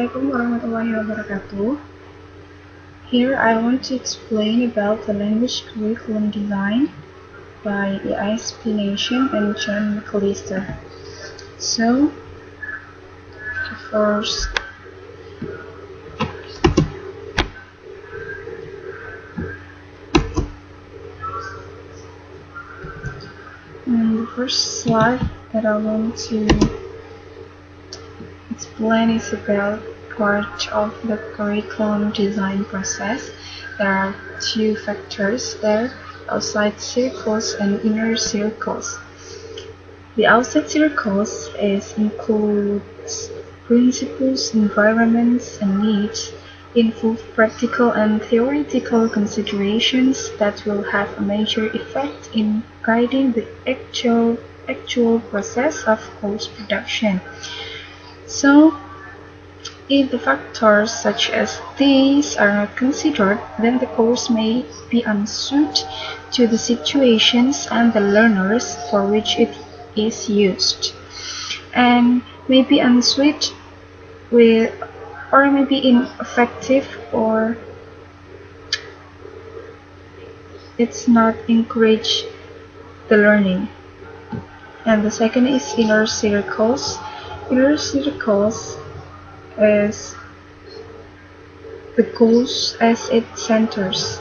Assalamualaikum warahmatullahi wabarakatuh. Here I want to explain about the language curriculum design by ISP Nation and John McAllister. So, first, the first slide that I want to explain is about part of the curriculum design process. There are two factors there: outside circles and inner circles. The outside circles includes principles, environments, and needs, involve practical and theoretical considerations that will have a major effect in guiding the actual process of course production. So, if the factors such as these are not considered, then the course may be unsuited to the situations and the learners for which it is used, and may be unsuited with, or may be ineffective, or it's not encourage the learning. And the second is inner circles. Inner circles is the goals as it centers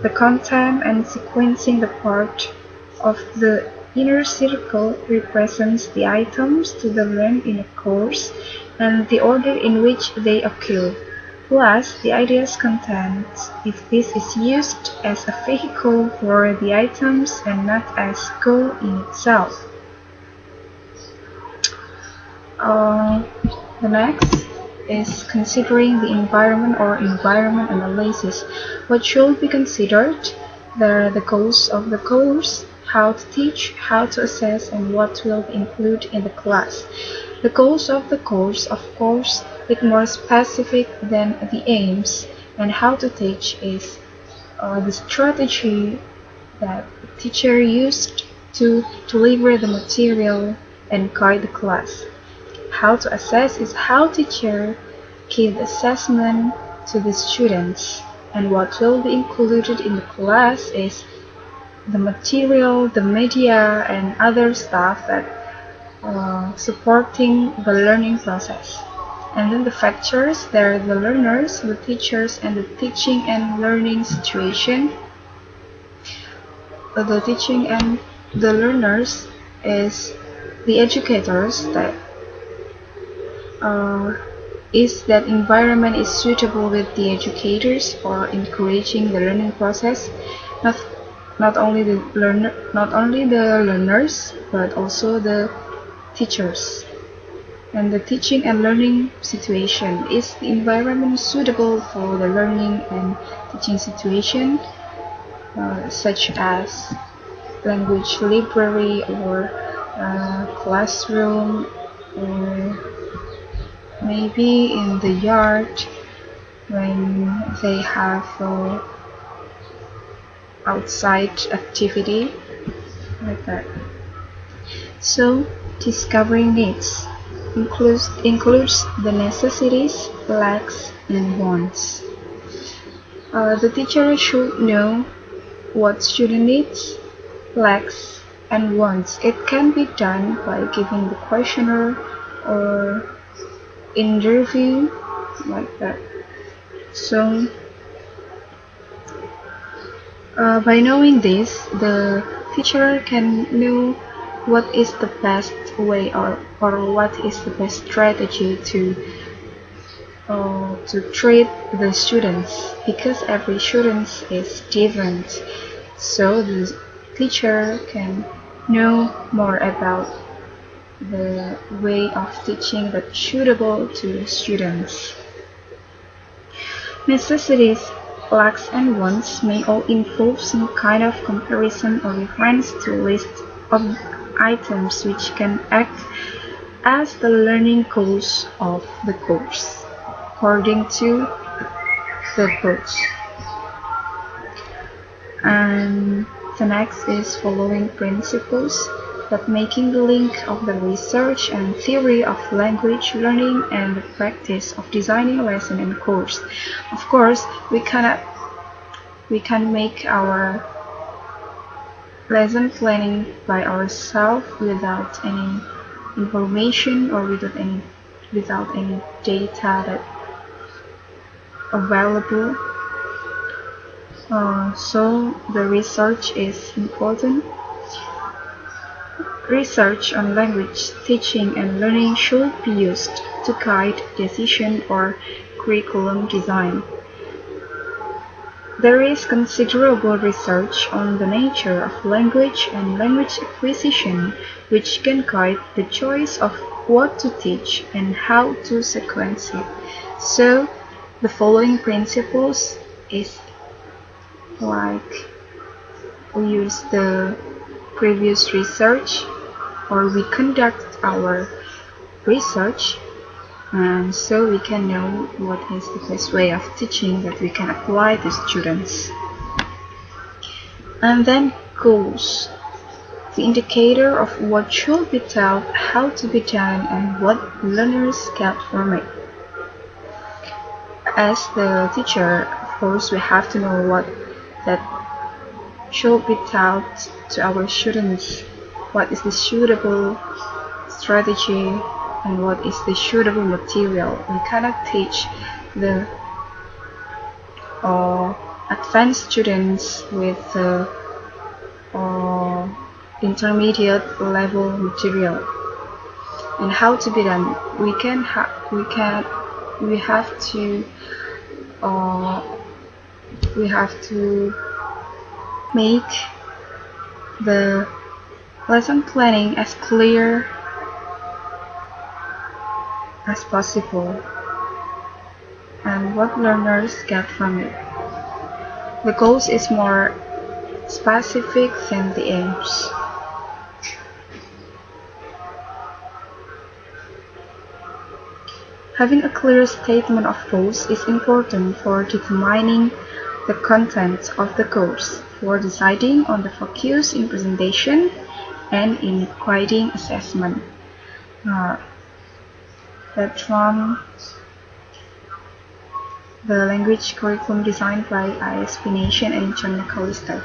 the content, and sequencing the part of the inner circle represents the items to be learned in a course and the order in which they occur, plus the idea's content, if this is used as a vehicle for the items and not as goal in itself. The next is considering the environment or environment analysis. What should be considered? There are the goals of the course, how to teach, how to assess, and what will be included in the class. The goals of the course, of course, is more specific than the aims, and how to teach is the strategy that the teacher used to deliver the material and guide the class. How to assess is how teacher give assessment to the students, and what will be included in the class is the material, the media, and other stuff that supporting the learning process. And then the factors, there are the learners, the teachers, and the teaching and learning situation. The teaching and the learners is the educators, that is that environment is suitable with the educators for encouraging the learning process, not only the learners but also the teachers. And the teaching and learning situation is the environment suitable for the learning and teaching situation, such as language library or classroom, or maybe in the yard when they have outside activity like that. So, discovering needs includes the necessities, lacks, and wants. The teacher should know what student needs, lacks, and wants. It can be done by giving the questionnaire or interview like that. So, by knowing this, the teacher can know what is the best way, or what is the best strategy to treat the students, because every student is different. So the teacher can know more about the way of teaching that's suitable to students. Necessities, lacks, and wants may all involve some kind of comparison or reference to a list of items which can act as the learning goals of the course, according to the course. And the next is following principles. but making the link of the research and theory of language learning and the practice of designing lesson and course. Of course, we can make our lesson planning by ourselves without any information or without any data that available. So the research is important. Research on language teaching and learning should be used to guide decision or curriculum design. There is considerable research on the nature of language and language acquisition, which can guide the choice of what to teach and how to sequence it. So, the following principles is like we use the previous research, or we conduct our research, and so we can know what is the best way of teaching that we can apply to students. And then goals, the indicator of what should be taught, how to be done, and what learners get from it. As the teacher, of course, we have to know what that should be taught to our students, what is the suitable strategy and what is the suitable material. We cannot teach the advanced students with intermediate level material. And how to be done? We have to make the lesson planning as clear as possible and what learners get from it. The goals is more specific than the aims. Having a clear statement of goals is important for determining the content of the course, for deciding on the focus in presentation and in grading assessment. That's from the language curriculum designed by ISP Nation and John McAllister.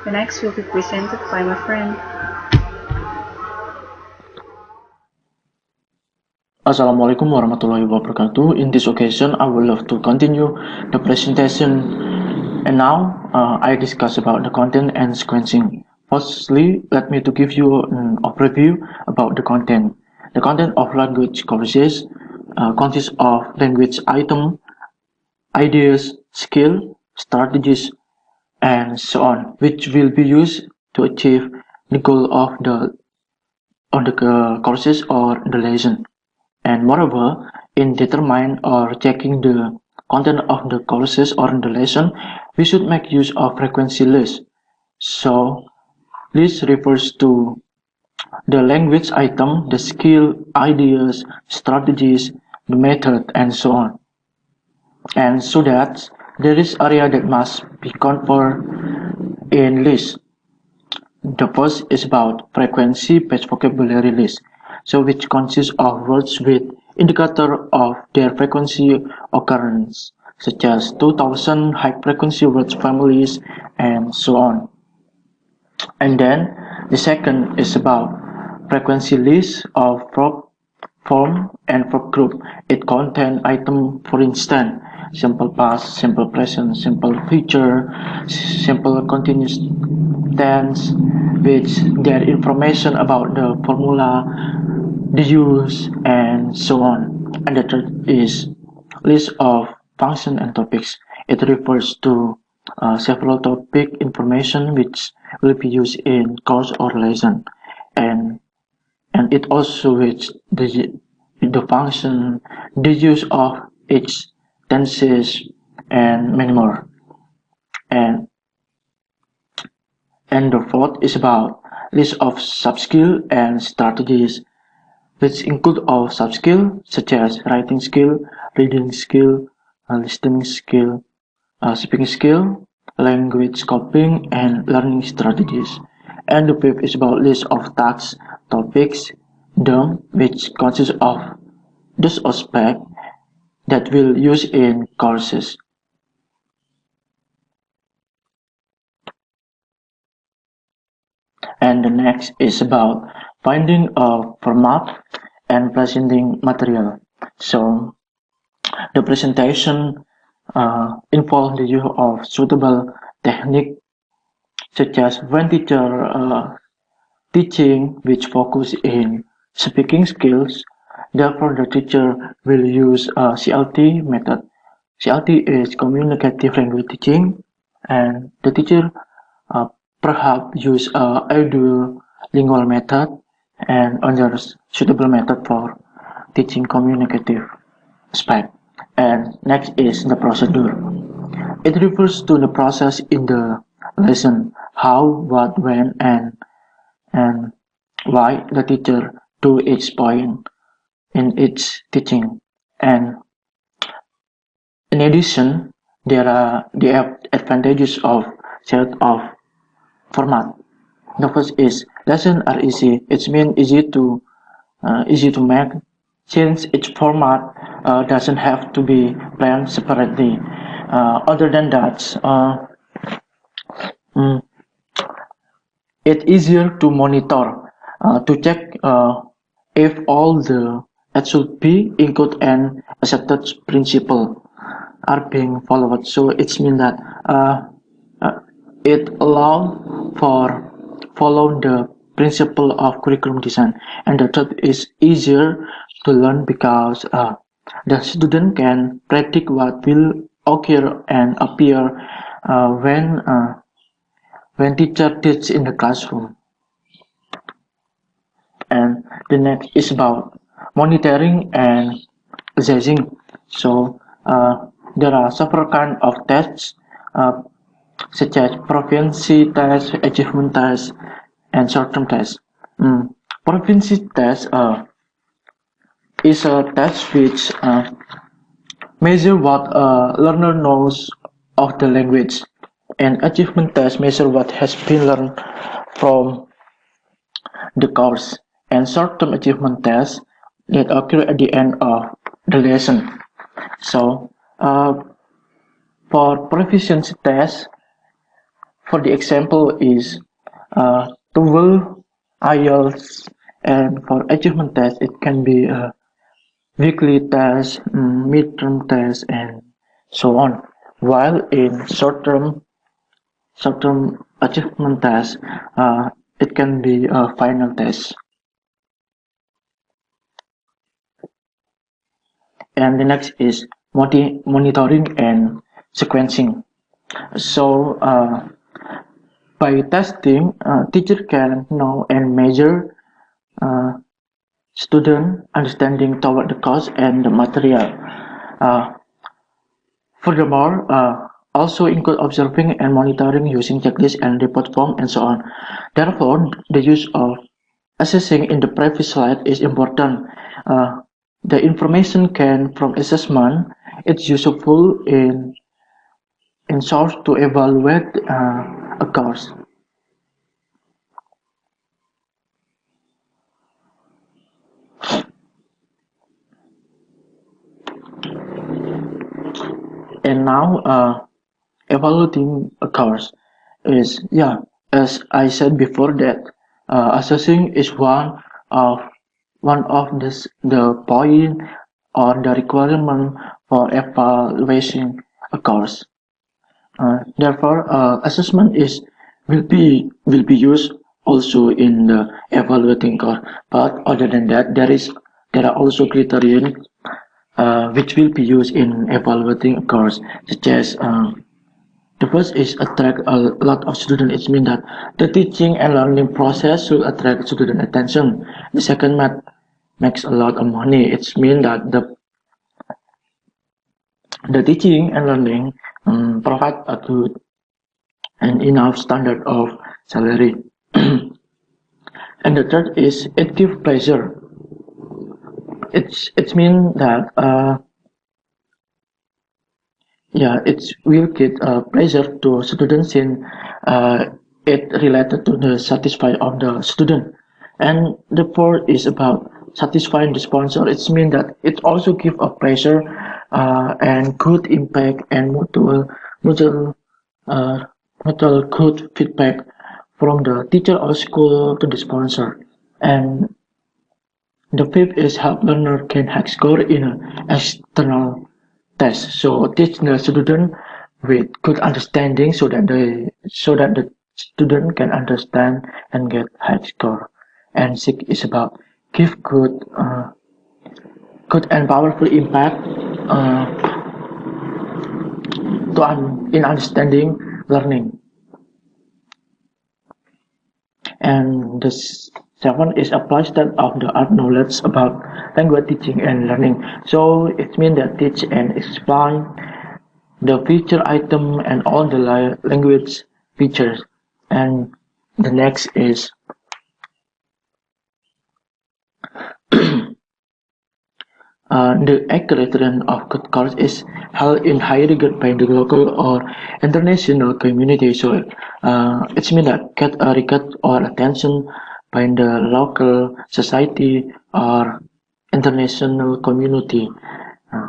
The next will be presented by my friend. Assalamualaikum warahmatullahi wabarakatuh. In this occasion, I would love to continue the presentation, and now I discuss about the content and sequencing. Firstly, let me to give you an overview about the content. The content of language courses consists of language item, ideas, skill, strategies, and so on, which will be used to achieve the goal of the courses or the lesson. And moreover, in determining or checking the content of the courses or the lesson, we should make use of frequency list. So, list refers to the language item, the skill, ideas, strategies, the method, and so on. And so that there is area that must be covered in list. The first is about frequency-based vocabulary list, so which consists of words with indicator of their frequency occurrence, such as 2000 high-frequency words families, and so on. And then the second is about frequency list of verb form and verb group. It contains items, for instance, simple past, simple present, simple future, simple continuous tense, which get information about the formula, the use, and so on. And the third is list of function and topics. It refers to several topic information which will be used in course or lesson, and it also which the function, the use of each tenses, and many more. And the fourth is about list of sub-skill and strategies, which include all sub-skill such as writing skill, reading skill, listening skill, speaking skill, language coping, and learning strategies. And the fifth is about list of tasks, topics, DOM, which consists of those aspects that we'll use in courses. And the next is about finding a format and presenting material. So the presentation involves the use of suitable technique such as when teacher teaching which focus in speaking skills. Therefore, the teacher will use a CLT method. CLT is communicative language teaching, and the teacher uh, perhaps use a lingual method and other suitable method for teaching communicative aspect. And next is the procedure. It refers to the process in the lesson, how, what, when, and why the teacher do each point in its teaching. And in addition, there are the advantages of set of format. The first is lessons are easy. It means easy to make, since each format doesn't have to be planned separately. Other than that, mm, it's easier to monitor, to check if all the HOP include and accepted principle are being followed. So it means that uh, it allows for follow the principle of curriculum design. And the third is easier to learn because the student can predict what will occur and appear when teacher teach in the classroom. And the next is about monitoring and assessing. So there are several kinds of tests uh, such as proficiency test, achievement test, and short-term test. Proficiency test is a test which measure what a learner knows of the language, and achievement test measure what has been learned from the course, and short-term achievement tests that occur at the end of the lesson. So for proficiency test, for the example is TOEFL, IELTS, and for achievement test it can be a weekly test, midterm test, and so on. While in short-term achievement test, it can be a final test. And the next is monitoring and sequencing. So by testing, teacher can know and measure uh, student understanding toward the course and the material. Uh, Furthermore, also include observing and monitoring using checklists and report form and so on. Therefore, the use of assessing in the previous slide is important. The information can from assessment it's useful in source to evaluate a course. And now evaluating a course is, yeah, as I said before, that assessing is one of the point or the requirement for evaluating a course. Therefore, assessment will be used also in the evaluating course. But other than that, there are also criteria which will be used in evaluating a course, such as the first is attract a lot of students. It means that the teaching and learning process should attract student attention. The second makes a lot of money. It means that the teaching and learning provide a good and enough standard of salary. And the third is it gives pleasure. It means that yeah, it will give pleasure to students in it related to the satisfy of the student. And the fourth is about satisfying the sponsor. It means that it also give a pressure and good impact and mutual uh, mutual good feedback from the teacher or school to the sponsor. And the fifth is help learner can high score in an external test. So teach the student with good understanding so that the student can understand and get high score. And six is about give good and powerful impact in understanding learning. And the seven is apply state of the art knowledge about language teaching and learning. So it means that teach and explain the feature item and all the language features. And the next is the accreditation of good course is held in high regard by the local or international community. So it means that get a regard or attention by the local society or international community. Uh,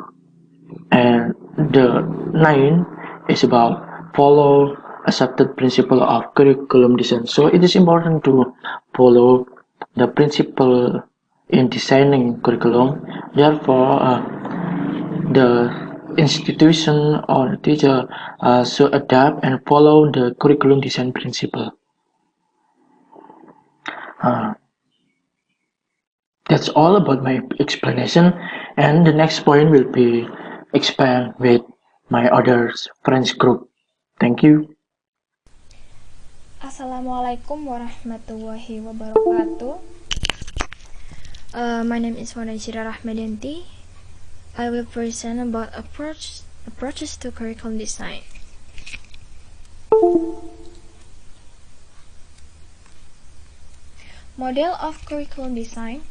and the nine is about follow accepted principle of curriculum design. So it is important to follow the principle in designing curriculum. Therefore, the institution or teacher should adapt and follow the curriculum design principle. Uh, that's all about my explanation, and the next point will be expand with my other friends group. Thank you. Assalamualaikum warahmatullahi wabarakatuh. My name is Wanajira Rahmadianti. I will present about approaches to curriculum design. Model of curriculum design.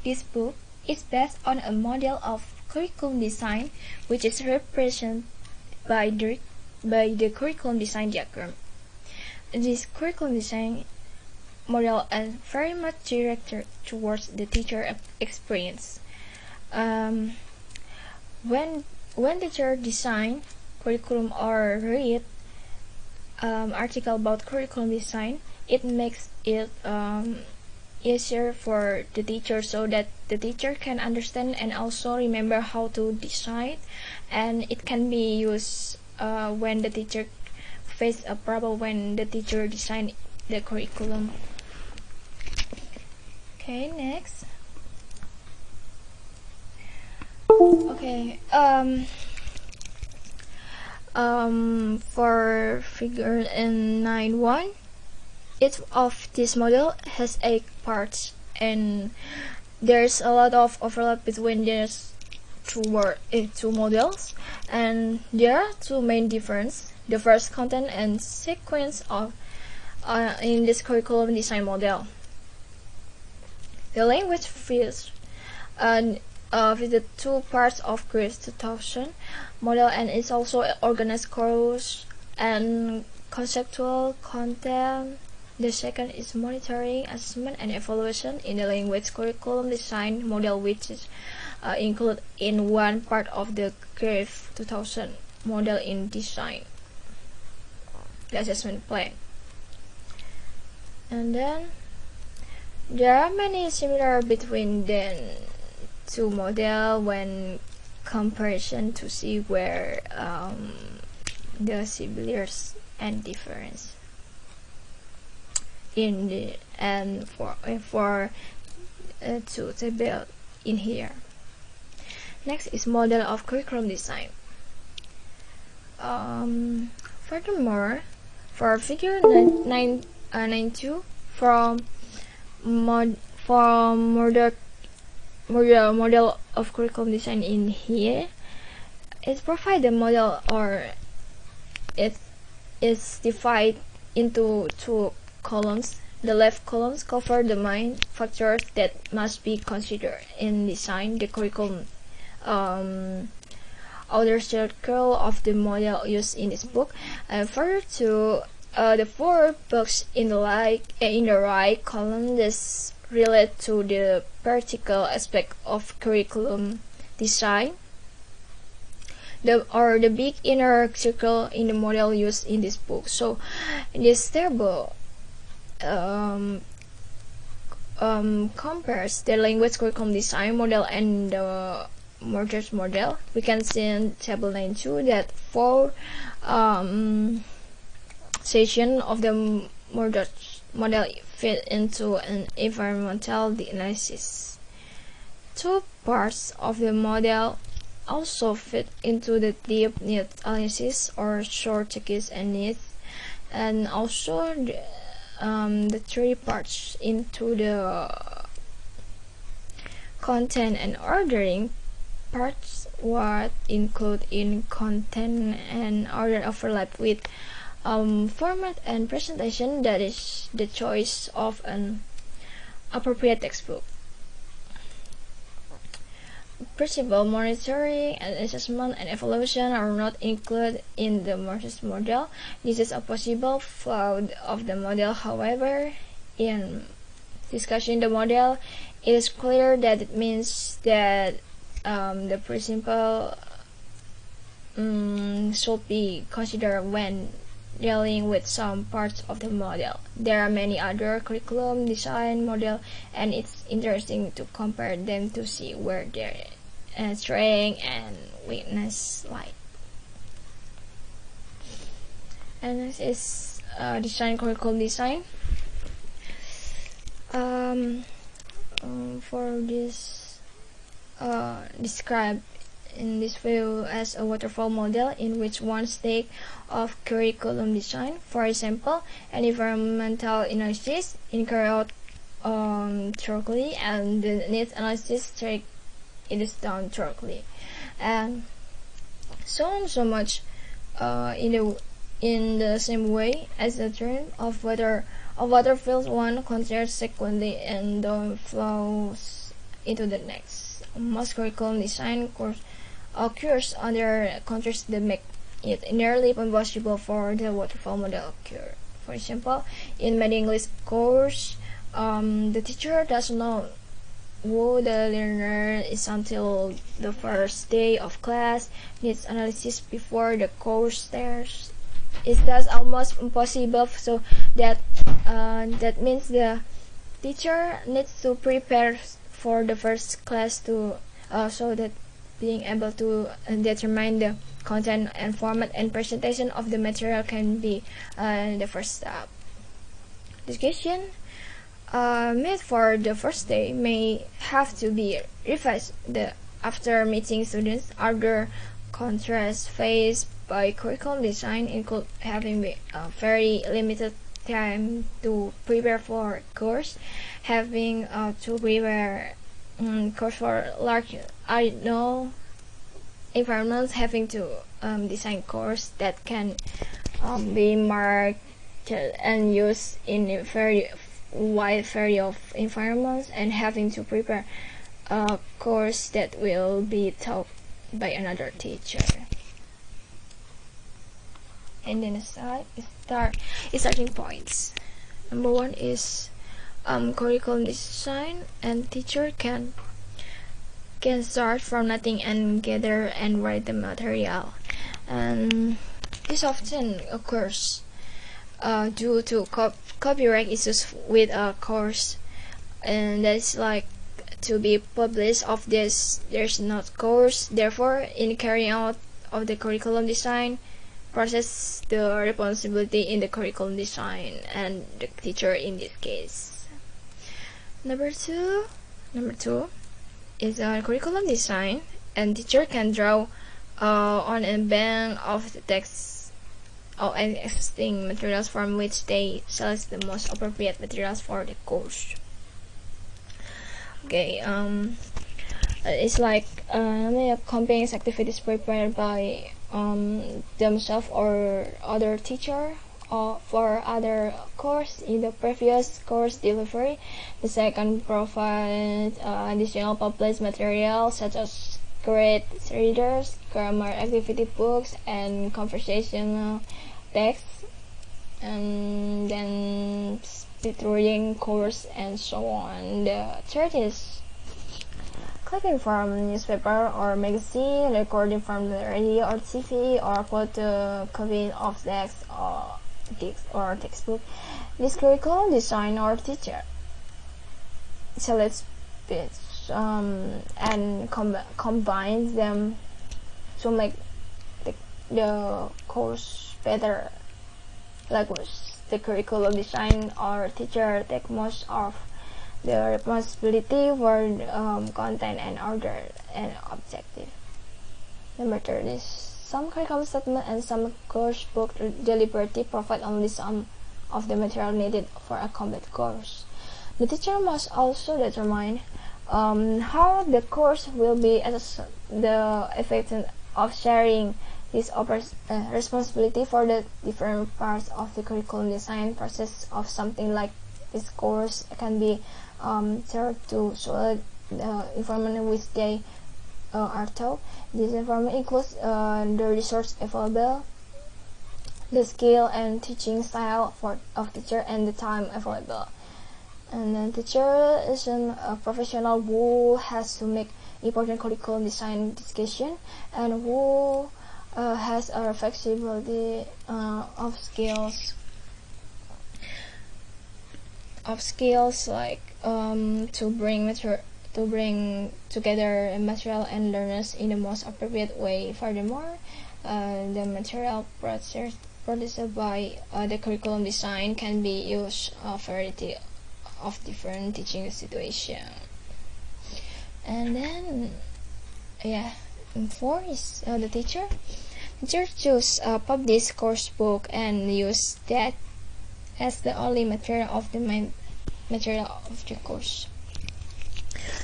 This book is based on a model of curriculum design which is represented by the curriculum design diagram. This curriculum design model is very much directed towards the teacher experience. When teacher design curriculum or read article about curriculum design, it makes it easier for the teacher so that the teacher can understand and also remember how to decide, and it can be used when the teacher face a problem when the teacher design the curriculum. Okay, next. Okay, for figure in 9.1, each of this model has 8 parts, and there's a lot of overlap between these two models, and there are two main differences. The first, content and sequence of in this curriculum design model. The language fields with the 2 parts of GRIS 2000 model, and it's also organized course and conceptual content. The second is monitoring, assessment, and evaluation in the language curriculum design model, which is included in one part of the GRIS 2000 model in design, the assessment plan. And then there are many similar between the two models when comparison to see where the similarities and difference in the and for to table in here. Next is model of curriculum design. Furthermore, for figure 9.2 from model of curriculum design in here, it provides the model, or it is divided into 2 columns. The left columns cover the main factors that must be considered in design the curriculum. Outer circle of the model used in this book. Further to The 4 books in the right column is relate to the practical aspect of curriculum design. The big inner circle in the model used in this book. So in this table compares the language curriculum design model and the mergers model. We can see in table 9.2 that 4 sessions of the mergers model fit into an environmental analysis. 2 parts of the model also fit into the deep need analysis or short tickets and needs, and also the 3 parts into the content and ordering parts. What include in content and order overlap with format and presentation, that is the choice of an appropriate textbook. Principal monitoring and assessment and evaluation are not included in the Mergers model. This is a possible flaw of the model. However, in discussing the model, it is clear that it means that the principle should be considered when dealing with some parts of the model. There are many other curriculum design model, and it's interesting to compare them to see where their strength and weakness lie. And this is design curriculum design. For this described in this view as a waterfall model in which one stage of curriculum design, for example, an environmental analysis, is carried out thoroughly, and the needs analysis it is done thoroughly, and so much in the same way as the term of water fills one considered sequentially and then flows into the next. Most curriculum design course occurs under context that make it nearly impossible for the waterfall model occur. For example, in many English course, the teacher does not who the learner is until the first day of class. Needs analysis before the course starts. It's thus almost impossible, so that means the teacher needs to prepare for the first class to so that being able to determine the content and format and presentation of the material can be the first step. Discussion made for the first day may have to be revised after meeting students. Other contrasts faced by curriculum design include having a very limited time to prepare for course, having to prepare course for large environments, having to design course that can be marked and used in a very wide variety of environments, and having to prepare a course that will be taught by another teacher. And then starting points. Number 1 is curriculum design, and teacher can start from nothing and gather and write the material, and this often occurs due to copyright issues with a course, and that's like to be published of this there's not course. Therefore, in carrying out of the curriculum design process, the responsibility in the curriculum design and the teacher in this case. Number two is curriculum design, and teacher can draw on a bank of the text or existing materials from which they select the most appropriate materials for the course. Okay, it's like complex activities prepared by themselves or other teacher or for other course in the previous course delivery. The second provide additional published material such as grade readers, grammar activity books, and conversational texts. and then speed reading course and so on. The third is clicking from newspaper or magazine, recording from the radio or TV, or photocopying of text or textbook. This curriculum design or teacher selects bits and combines them to make the course better. Likewise, the curriculum design or teacher take most of the responsibility for content and order and objective. Number 3 is some curriculum statement and some course book deliberately provide only some of the material needed for a complete course. The teacher must also determine how the course will be as the effect of sharing this responsibility for the different parts of the curriculum design process of something like this course can be served to solid information which they are taught. This information includes the resource available, the skill and teaching style of teacher, and the time available. And then teacher is a professional who has to make important curriculum design decision and who has a flexibility of skills like to bring together material and learners in the most appropriate way. Furthermore, the material produced by the curriculum design can be used a variety of different teaching situations. And then, yeah, 4 is the teacher. Teacher choose publish course book and use that as the only material of the main material of the course.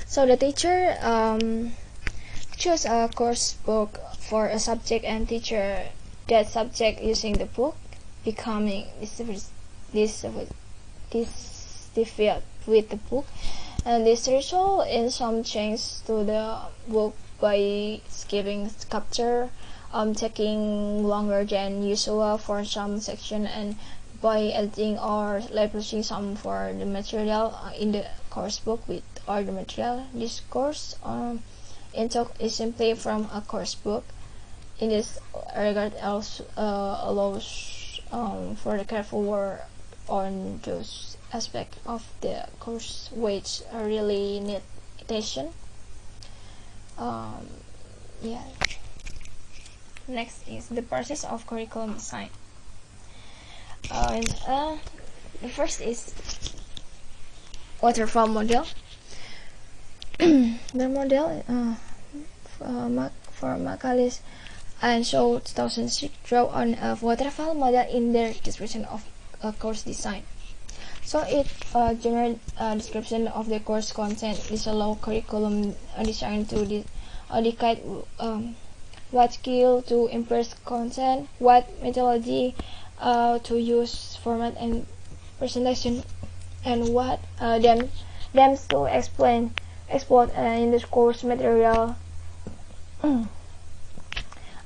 So the teacher choose a course book for a subject and teacher that subject using the book, becoming this with the book, and this result in some change to the book by skipping chapter, taking longer than usual for some section, and by editing or replacing some for the material in the course book with other material. This course intake is simply from a course book. In this regard, also allows for the careful work on those aspects of the course which really need attention. Yeah. Next is the process of curriculum design. The first is waterfall model. The model for Macalis and Shaw 2006 draw on a waterfall model in their description of course design. So it general description of the course content is a low curriculum design to indicate what skill to impress content, what methodology to use, format and presentation, and what them to exploit in this course material.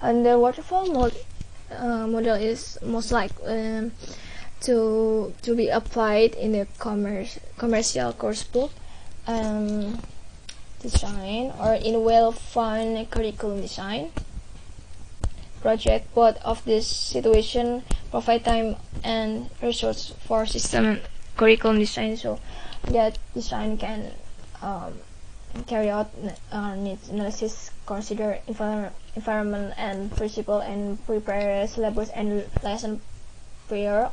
And the waterfall model is most likely to be applied in a commercial course book design or in well-funded curriculum design project. Both of this situation provide time and resource for system curriculum design, so that design can carry out needs analysis, consider environment and principle, and prepare syllabus and lesson prior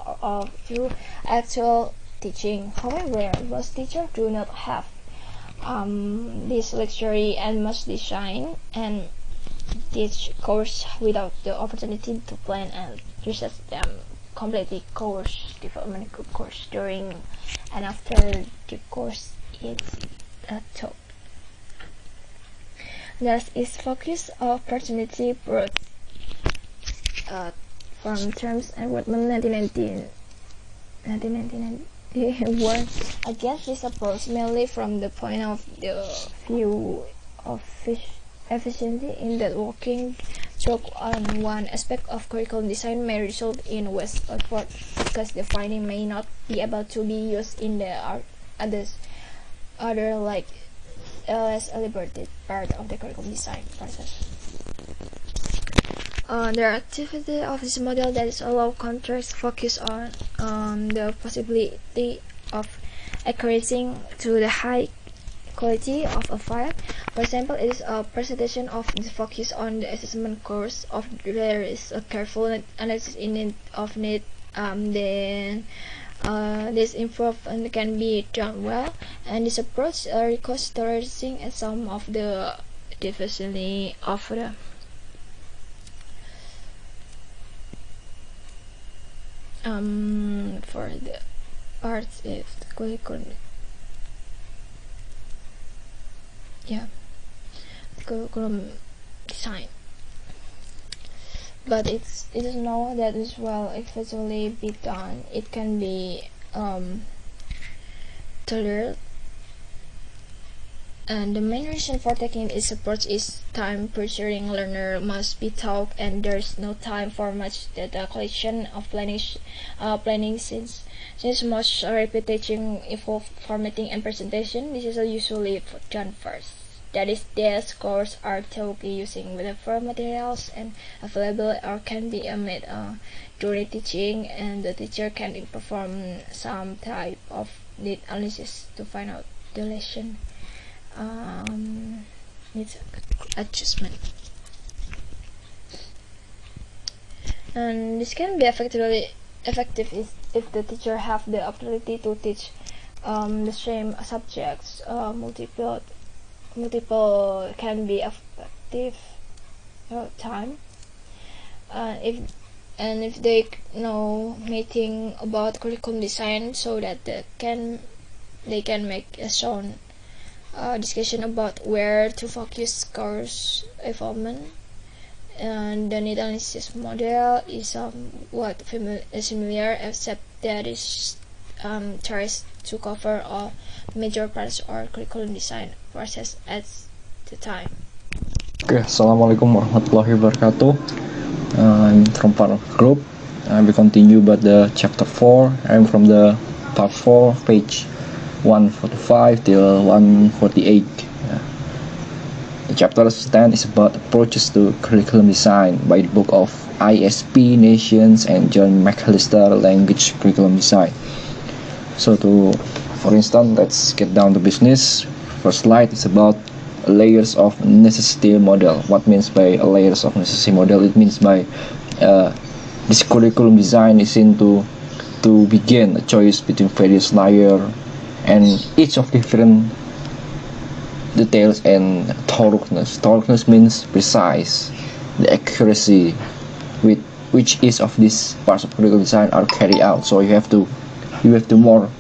to actual teaching. However, most teachers do not have this luxury and must design and teach course without the opportunity to plan and research them completely course development course during and after the course is taught. Next is focus opportunity brought from Terms and Woodman 1991. Against this approach, mainly from the point of view of efficiency in that working stroke on one aspect of curriculum design may result in waste effort because the finding may not be able to be used in the other like less elaborated part of the curriculum design process. The activity of this model that is allow contrast focus on the possibility of accuracy to the high quality of a file. For example, it is a presentation of the focus on the assessment course of there is a careful analysis in it of need then this improvement can be done well, and this approach requires tolerating some of the diversity of the for the parts if the curriculum design, but it is known that as well effectively be done. It can be tolerated, and the main reason for taking this approach is time pressuring. Learner must be taught, and there's no time for much data collection of planning since much repetition involve formatting and presentation. This is usually done first. That is, these courses are taught using whatever materials and available or can be made during teaching, and the teacher can perform some type of need analysis to find out the lesson needs adjustment. And this can be effective if the teacher have the ability to teach the same subjects multiple can be effective time. If they know meeting about curriculum design, so that they can make a sound discussion about where to focus course involvement. And the need analysis model is somewhat similar, except that it tries to cover all major parts or curriculum design process at the time. Okay, Assalamualaikum warahmatullahi wabarakatuh. I'm from part of group. I will continue about the chapter 4. I'm from the part 4, page 145 till 148. The chapter 10 is about approaches to curriculum design by the book of ISP Nations and John McAllister Language Curriculum Design. So for instance, let's get down to business. First slide is about layers of necessity model. What means by layers of necessity model? It means by this curriculum design is into to begin a choice between various layers and each of different details and thoroughness. Thoroughness means precise, the accuracy with which each of these parts of curriculum design are carried out. So you have to more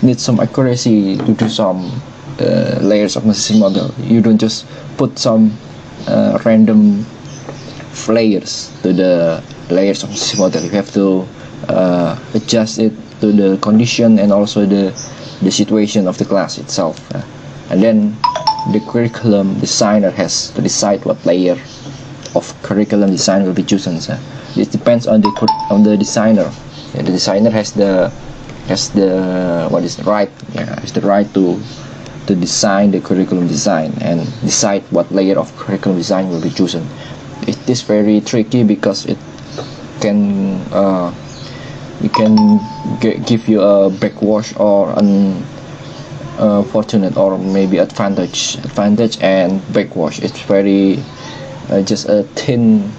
need some accuracy to do some layers of necessity model. You don't just put some random layers to the layers of necessity model. You have to adjust it to the condition and also the situation of the class itself. And then the curriculum designer has to decide what layer of curriculum design will be chosen. It depends on the designer. The designer has the right to design the curriculum design and decide what layer of curriculum design will be chosen. It is very tricky because it can give you a backwash or an fortunate or maybe advantage and backwash. It's very just a thin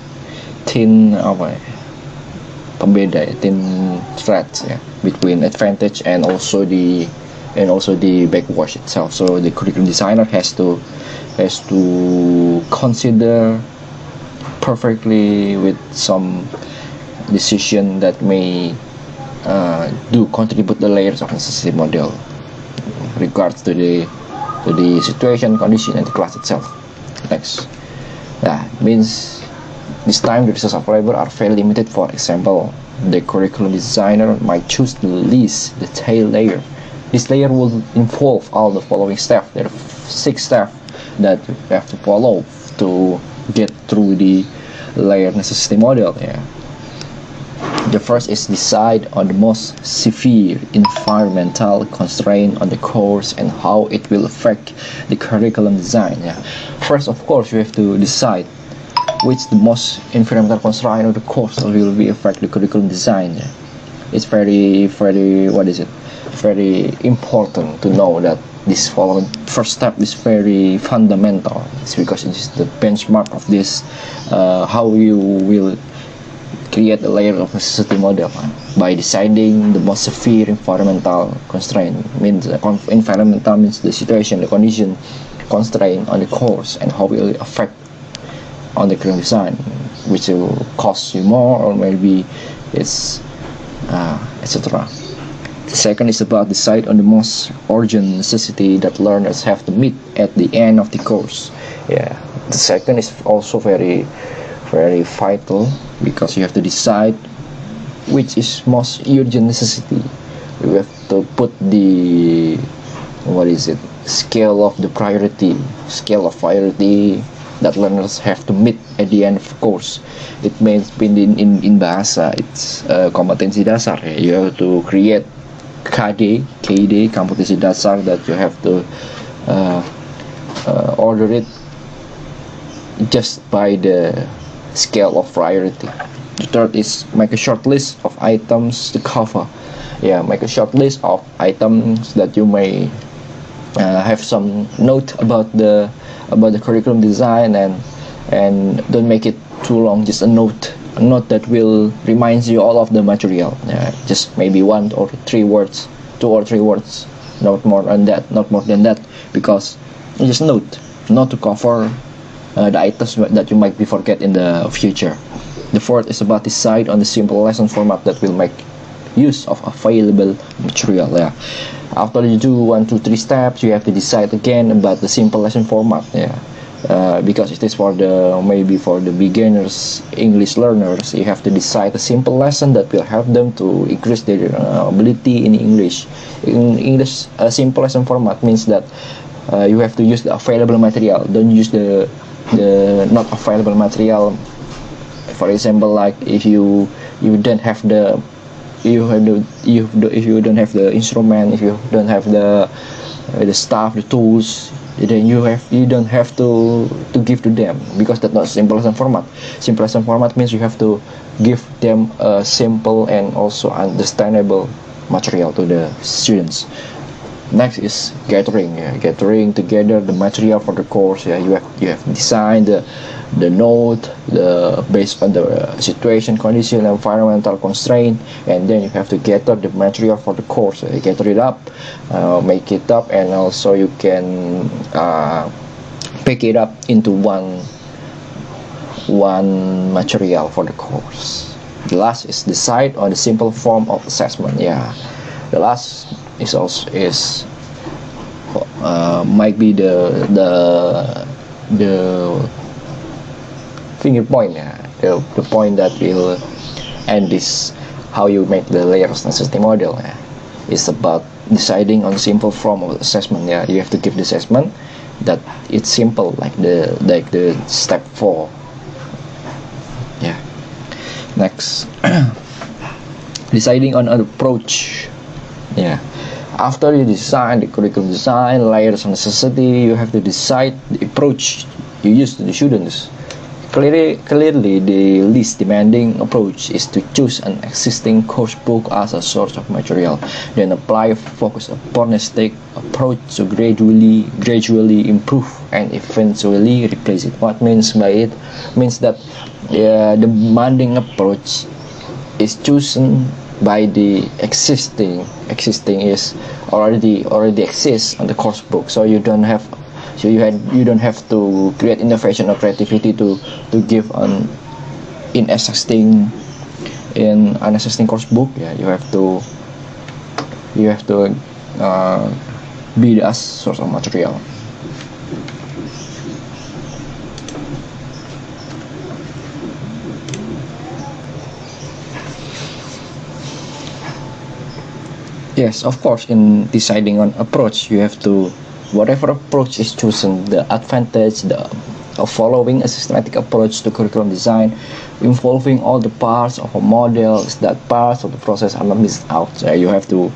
threads between advantage and also the backwash itself. So the curriculum designer has to consider perfectly with some decision that may do contribute the layers of necessity model regards to the situation, condition, and the class itself. Next, means this time the resources available are very limited. For example, the curriculum designer might choose the least detailed layer. This layer will involve all the following steps. There are 6 steps that you have to follow to get through the layer necessity model. Yeah. The first is decide on the most severe environmental constraint on the course and how it will affect the curriculum design. Yeah. First, of course, you have to decide which the most environmental constraint of the course will be affect the curriculum design. Yeah. It's very what is it? Very important to know that this following first step is very fundamental. It's because it's the benchmark of this how you will create a layer of necessity model by deciding the most severe environmental constraint. Means environmental means the situation, the condition, constraint on the course and how will it affect on the curriculum design, which will cost you more or maybe it's etc. The second is about decide on the most urgent necessity that learners have to meet at the end of the course. Yeah, the second is also very vital because you have to decide which is most urgent necessity. You have to put the scale of priority that learners have to meet at the end of the course. It means in bahasa it's kompetensi dasar. You have to create KD kompetensi dasar that you have to order it just by the scale of priority. The third is make a short list of items to cover. Yeah, make a short list of items that you may have some note about the curriculum design and don't make it too long. Just a note that will remind you all of the material. Just maybe 2 or 3 words, not more than that, because just note not to cover the items that you might be forget in the future. The fourth is about decide on the simple lesson format that will make use of available material. Yeah. After you do 1, 2, 3 steps, you have to decide again about the simple lesson format. Yeah. Because it is for the beginners English learners, you have to decide a simple lesson that will help them to increase their ability in English. In English, a simple lesson format means that you have to use the available material. Don't use the not available material. For example, like if you don't have the if you don't have the instrument, if you don't have the stuff, the tools, then you don't have to give to them, because that's not simple lesson format. Simple lesson format means you have to give them a simple and also understandable material to the students. Next is gathering. Gathering together the material for the course. You have designed the note, based on the situation, condition, environmental constraint, and then you have to gather the material for the course. Gather it up, make it up, and also you can pick it up into one material for the course. The last is decide on the simple form of assessment. The last might be the finger point, the point that will end this how you make the layers necessity model. It's about deciding on simple form of assessment. You have to give the assessment that it's simple, like the step 4. Next, deciding on an approach. After you design the curriculum design, layers of necessity, you have to decide the approach you use to the students. Clearly, the least demanding approach is to choose an existing course book as a source of material, then apply a focused opportunistic approach to gradually improve and eventually replace it. What means by it? Means that the demanding approach is chosen by the existing is already exists on the course book, so you don't have to create innovation or creativity to give an existing course book. You have to be the source of material. Yes, of course, in deciding on approach, you have to, whatever approach is chosen, the advantage, the of following a systematic approach to curriculum design, involving all the parts of a model, that parts of the process are not missed out. You have to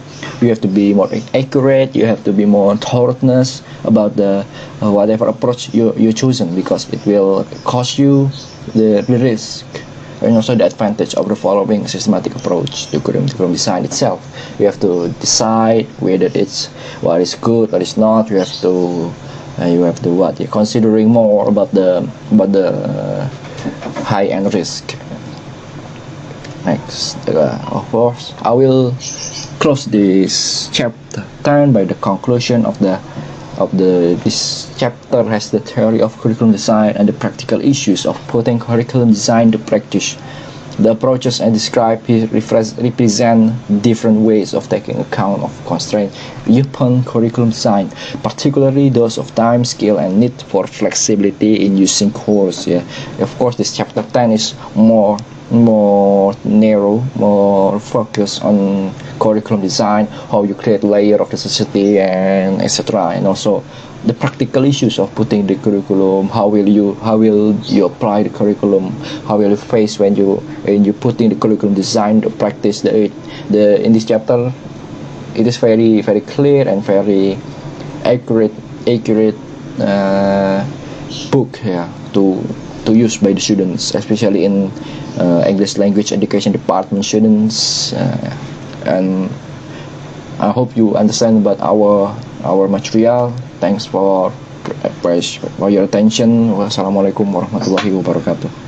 be more accurate, you have to be more thoroughness about the whatever approach you chosen, because it will cost you the risk and also the advantage of the following systematic approach to curriculum design itself. You have to decide whether it's what is good, what is not. You have to considering more about the high end risk. Next, of course, I will close this chapter 10 by the conclusion of this chapter has the theory of curriculum design and the practical issues of putting curriculum design to practice. The approaches I described here represent different ways of taking account of constraints upon curriculum design, particularly those of time, skill, and need for flexibility in using course. Yeah, of course, this chapter 10 is more narrow, more focused on curriculum design, how you create layer of the society, and etc. And also the practical issues of putting the curriculum. How will you apply the curriculum? How will you face when you putting the curriculum design to practice the in this chapter? It is very clear and very accurate book here to use by the students, especially in English language education department students, and I hope you understand about our material. Thanks for your attention. Wassalamualaikum warahmatullahi wabarakatuh.